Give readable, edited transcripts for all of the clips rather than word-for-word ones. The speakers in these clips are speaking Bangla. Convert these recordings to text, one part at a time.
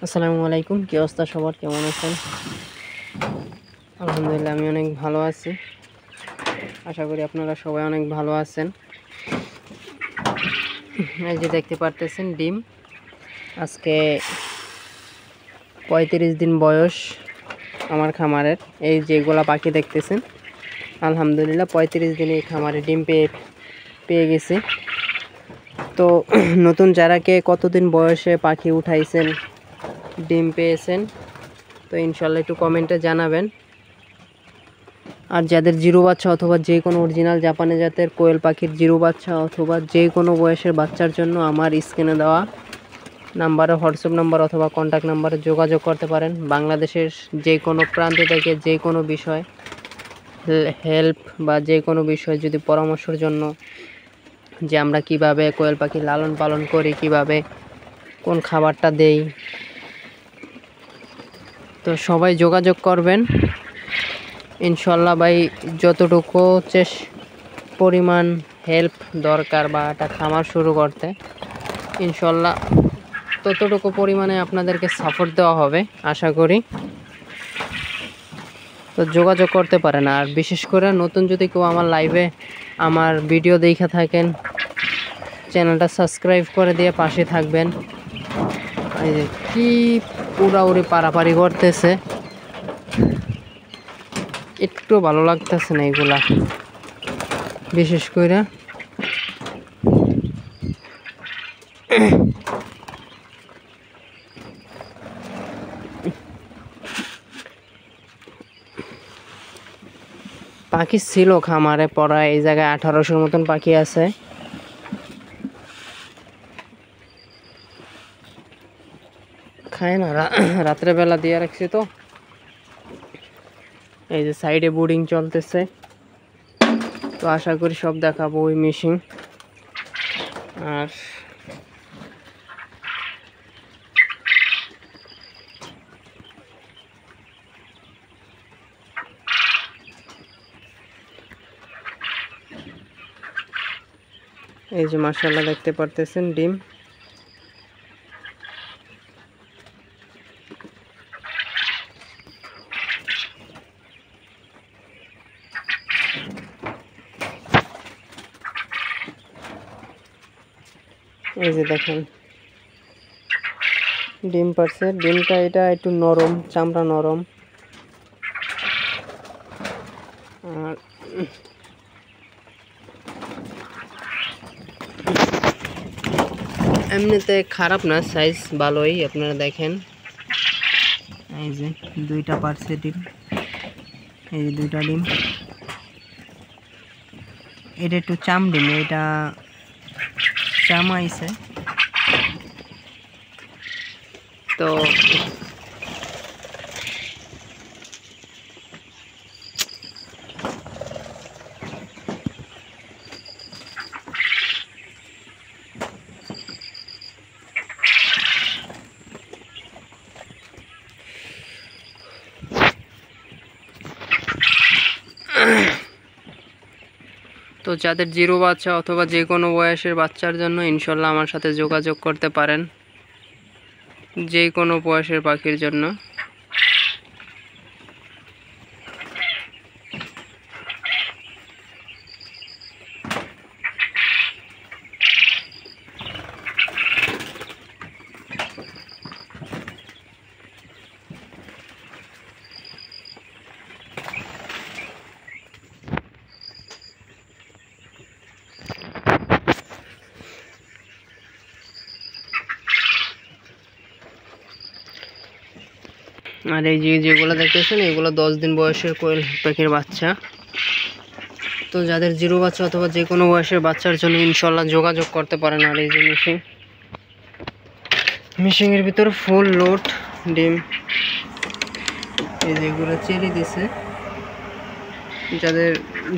আসসালামু আলাইকুম। কি অবস্থা সবার, কেমন আছেন? আলহামদুলিল্লাহ আমি অনেক ভালো আছি। আশা করি আপনারা সবাই অনেক ভালো আছেন। এই যে দেখতে পারতেছেন ডিম, আজকে 35 দিন বয়স আমার খামারের। এই যেগুলা পাখি দেখতেছেন, আলহামদুলিল্লাহ 35 দিনে এই খামারে ডিম পেয়ে গেছি। তো নতুন যারা কে কতদিন বয়সে পাখি উঠাইছেন, ডিম পেয়েছেন, তো ইনশাল্লাহ একটু কমেন্টে জানাবেন। আর যাদের জিরো বাচ্চা অথবা যে কোনো অরিজিনাল জাপানি জাতের কোয়েল পাখির জিরো বাচ্চা অথবা যে কোনো বয়সের বাচ্চার জন্য আমার স্ক্রিনে দেওয়া নাম্বারে, হোয়াটসঅ্যাপ নাম্বার অথবা কন্ট্যাক্ট নাম্বারে যোগাযোগ করতে পারেন। বাংলাদেশের যে কোনো প্রান্ত থেকে যে কোনো বিষয় হেল্প বা যে কোনো বিষয় যদি পরামর্শের জন্য, যে আমরা কিভাবে কোয়েল পাখি লালন পালন করি, কিভাবে কোন খাবারটা দেই, তো সবাই যোগাযোগ করবেন ইনশাল্লাহ। ভাই যতটুকু পরিমাণ হেল্প দরকার বা একটা খামার শুরু করতে, ইনশাল্লাহ ততটুকু পরিমাণে আপনাদেরকে সাপোর্ট দেওয়া হবে আশা করি। তো যোগাযোগ করতে পারেন। আর বিশেষ করে নতুন যদি কেউ আমার লাইভে আমার ভিডিও দেখে থাকেন, চ্যানেলটা সাবস্ক্রাইব করে দিয়ে পাশে থাকবেন। এই যে কি উড়াউড়ি পারাপারি করতেছে, একটু ভালো লাগতেছে না এগুলা। বিশেষ করে পাখি ছিল খামারে পড়া, এই জায়গায় 1800-র মতন পাখি আছে। খায় না, রাত্রে বেলা দিয়ে রাখছি। তো এই যে সাইডে বোর্ডিং চলতেছে, তো আশা করি সব দেখাবো ওই মেশিন। আর এই যে মাশাআল্লাহ দেখতে পারতেছেন ডিম। এই যে দেখেন ডিম পারছে। ডিমটা এটা একটু নরম, চামড়া নরম। আর এমনিতে খারাপ না, সাইজ ভালোই। আপনারা দেখেন এই যে দুইটা পারছে ডিম, এই যে দুইটা ডিম। এটা একটু চাম ডিম, এটা চামাইছে। তো তো যাদের জিরো বাচ্চা অথবা যে কোনো বয়সের বাচ্চার জন্য ইনশাল্লাহ আমার সাথে যোগাযোগ করতে পারেন, যে কোনো বয়সের পাখির জন্য। আর এই যেগুলো দেখতেছেন, এগুলো 10 দিন বয়সের কোয়েল পাখির বাচ্চা। তো যাদের জিরো বাচ্চা অথবা যে কোনো বয়সের বাচ্চার জন্য ইনশাল্লাহ যোগাযোগ করতে পারেন। আর এই যে মেশিনের ভিতর ফুল লোড ডিম, এই যেগুলো চেরি দিছে। যাদের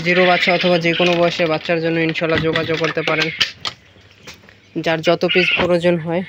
জিরো বাচ্চা অথবা যে কোনো বয়সের বাচ্চার জন্য ইনশাল্লাহ যোগাযোগ করতে পারেন। যার যত পিস প্রয়োজন হয়